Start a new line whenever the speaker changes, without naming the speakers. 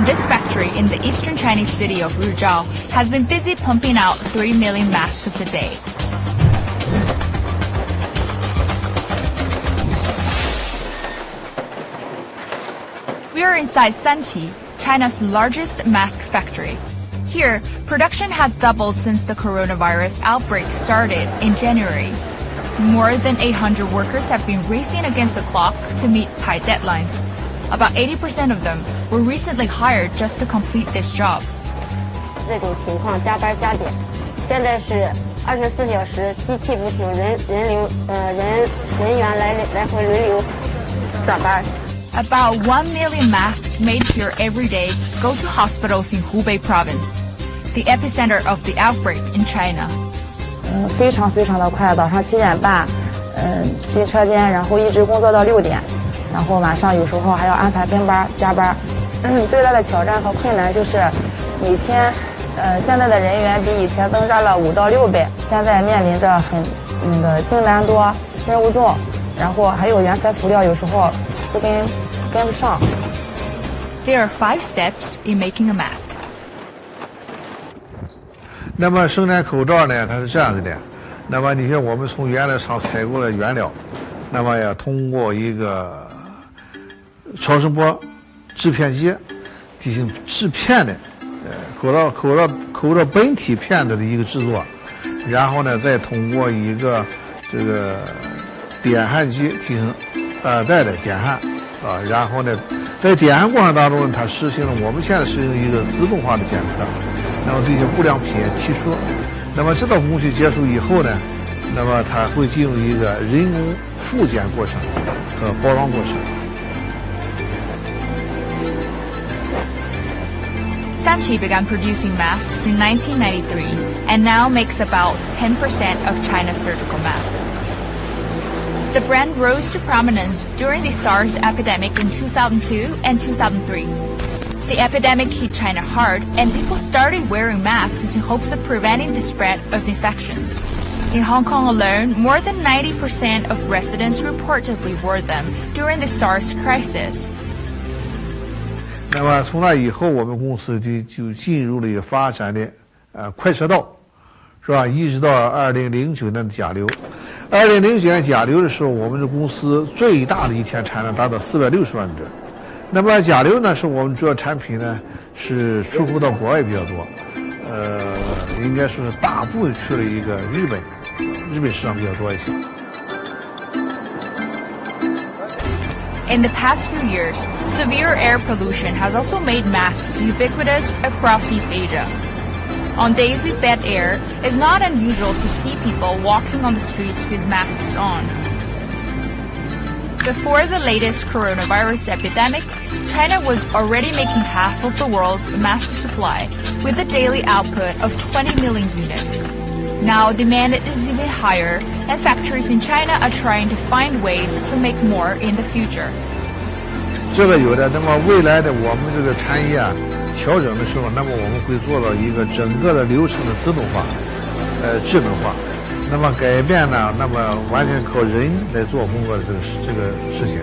This factory in the eastern Chinese city of Ruzhou has been busy pumping out 3 million masks a day. We are inside Sanqi, China's largest mask factory. Here, production has doubled since the coronavirus outbreak started in January. More than 800 workers have been racing against the clock to meet tight deadlines. About 80% of them were recently hired just to complete this job.
这种情况加班加点，现在是24小时，机器不停，人员来回轮流上班。
About 1 million masks made here every day go to hospitals in Hubei province, the epicenter of the outbreak in China.
非常的快，早上7点半，进车间，然后一直工作到6点，然后晚上有时候还要安排跟班加班。最大的挑战和困难就是每天，现在的人员比以前增加了5到6倍，现在面临着很订单多、任务重，然后还有原材辅料有时候不跟不上。
There are 5 steps in making a mask.
那么生产口罩呢，它是这样子的。那么你看，我们从原来厂采购了原料，那么要通过一个超声波制片机进行制片的，口罩本体片子的一个制作，然后呢，再通过一个这个点焊机进行2代的点焊啊，然后呢，在点焊过程当中呢，它实行了我们现在实行一个自动化的检测，那么这些不良品提出，那么这道工序结束以后呢，那么它会进入一个人工复检过程和包装过程。
Sanqi began producing masks in 1993 and now makes about 10% of China's surgical masks. The brand rose to prominence during the SARS epidemic in 2002 and 2003. The epidemic hit China hard, and people started wearing masks in hopes of preventing the spread of infections. In Hong Kong alone, more than 90% of residents reportedly wore them during the SARS crisis.
那么从那以后，我们公司就进入了一个发展的快车道，是吧？一直到2009年的甲流。2009年甲流的时候，我们的公司最大的一天产量达到460万只。那么甲流呢，是我们主要产品呢是出口到国外比较多，应该说是大部分去了一个日本市场比较多一些。
In the past few years, severe air pollution has also made masks ubiquitous across East Asia. On days with bad air, it's not unusual to see people walking on the streets with masks on. Before the latest coronavirus epidemic, China was already making half of the world's mask supply, with a daily output of 20 million units. Now demand is even higher, and factories in China are trying to find ways to make more in the future.
这个有的，那么未来的我们这个产业啊，调整的时候，那么我们会做到一个整个的流程的自动化，智能化，那么改变呢，那么完全靠人来做工作的这个事情。